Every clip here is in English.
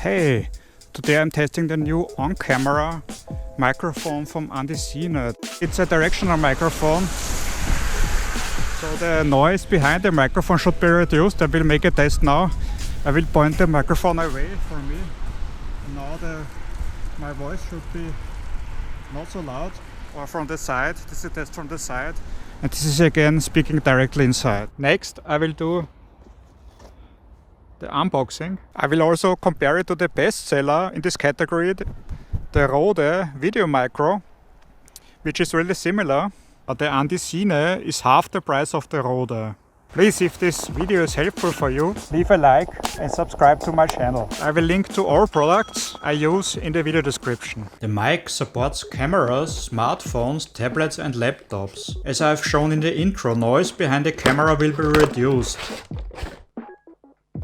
Hey, today I'm testing the new on-camera microphone from Andesine. It's a directional microphone, so the noise behind the microphone should be reduced. I will make a test now. I will point the microphone away from me. Now my voice should be not so loud. Or from the side. This is a test from the side. And this is again speaking directly inside. Next I will do the unboxing. I will also compare it to the best seller in this category, the Rode Video Micro, which is really similar, but the Andesine is half the price of the Rode. Please, if this video is helpful for you, leave a like and subscribe to my channel. I will link to all products I use in the video description. The mic supports cameras, smartphones, tablets and laptops. As I have shown in the intro, noise behind the camera will be reduced.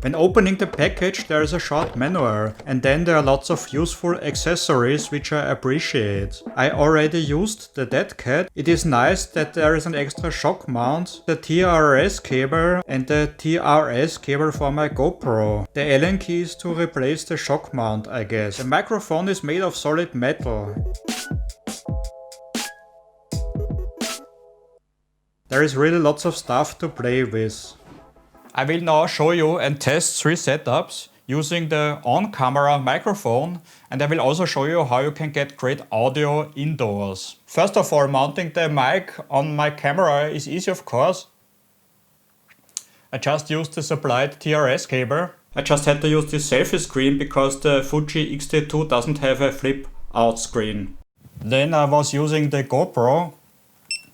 When opening the package there is a short manual, and then there are lots of useful accessories which I appreciate. I already used the dead cat. It is nice that there is an extra shock mount, the TRS cable and the TRS cable for my GoPro. The Allen key is to replace the shock mount, I guess. The microphone is made of solid metal. There is really lots of stuff to play with. I will now show you and test 3 setups using the on-camera microphone, and I will also show you how you can get great audio indoors. First of all, mounting the mic on my camera is easy, of course. I just used the supplied TRS cable. I just had to use this selfie screen because the Fuji X-T2 doesn't have a flip out screen. Then I was using the GoPro.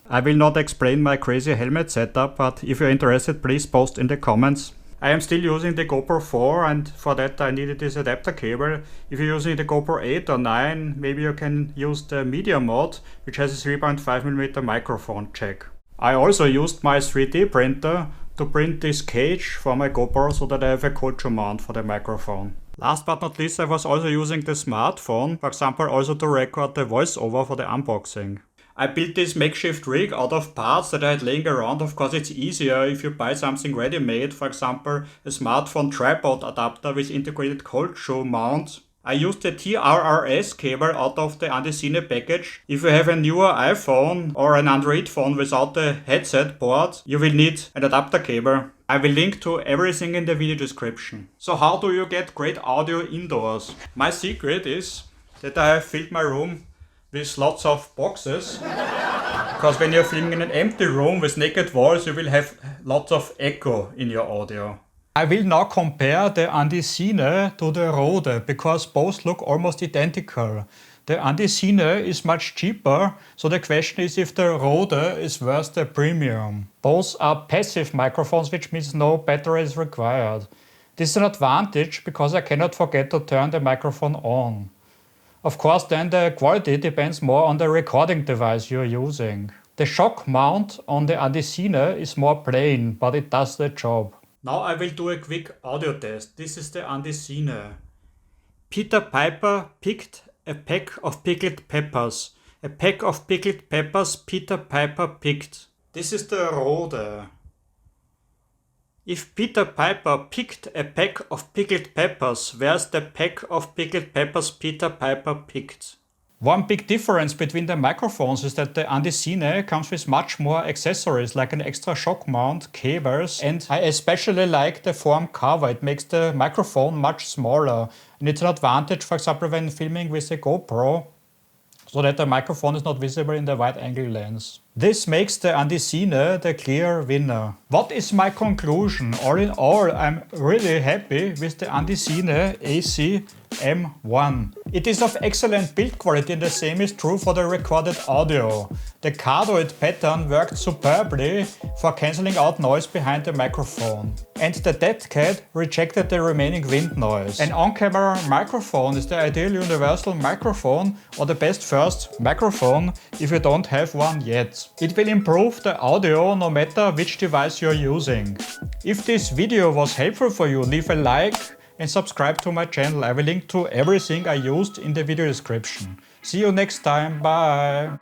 I will not explain my crazy helmet setup, but if you're interested, please post in the comments. I am still using the GoPro 4, and for that I needed this adapter cable. If you're using the GoPro 8 or 9, maybe you can use the media mode, which has a 3.5mm microphone jack. I also used my 3D printer to print this cage for my GoPro so that I have a culture mount for the microphone. Last but not least, I was also using the smartphone, for example, also to record the voiceover for the unboxing. I built this makeshift rig out of parts that I had laying around. Of course, it's easier if you buy something ready-made, for example, a smartphone tripod adapter with integrated cold shoe mount. I used the TRS cable out of the Andesine package. If you have a newer iPhone or an Android phone without the headset port, you will need an adapter cable. I will link to everything in the video description. So how do you get great audio indoors? My secret is that I have filled my room with lots of boxes, because when you're filming in an empty room with naked walls, you will have lots of echo in your audio. I will now compare the Andesine to the Rode, because both look almost identical. The Andesine is much cheaper, so the question is if the Rode is worth the premium. Both are passive microphones, which means no battery is required. This is an advantage because I cannot forget to turn the microphone on. Of course, then the quality depends more on the recording device you're using. The shock mount on the Andesine is more plain, but it does the job. Now I will do a quick audio test. This is the Andesine. Peter Piper picked a pack of pickled peppers. A pack of pickled peppers Peter Piper picked. This is the Rode. If Peter Piper picked a pack of pickled peppers, where's the pack of pickled peppers Peter Piper picked? One big difference between the microphones is that the Andesine comes with much more accessories, like an extra shock mount, cables, and I especially like the form cover. It makes the microphone much smaller, and it's an advantage, for example, when filming with a GoPro, so that the microphone is not visible in the wide-angle lens. This makes the Andesine the clear winner. What is my conclusion? All in all, I'm really happy with the Andesine AC M1. It is of excellent build quality, and the same is true for the recorded audio. The cardioid pattern worked superbly for cancelling out noise behind the microphone. And the dead cat rejected the remaining wind noise. An on-camera microphone is the ideal universal microphone, or the best first microphone if you don't have one yet. It will improve the audio no matter which device you're using. If this video was helpful for you, leave a like and subscribe to my channel. I will link to everything I used in the video description. See you next time, bye!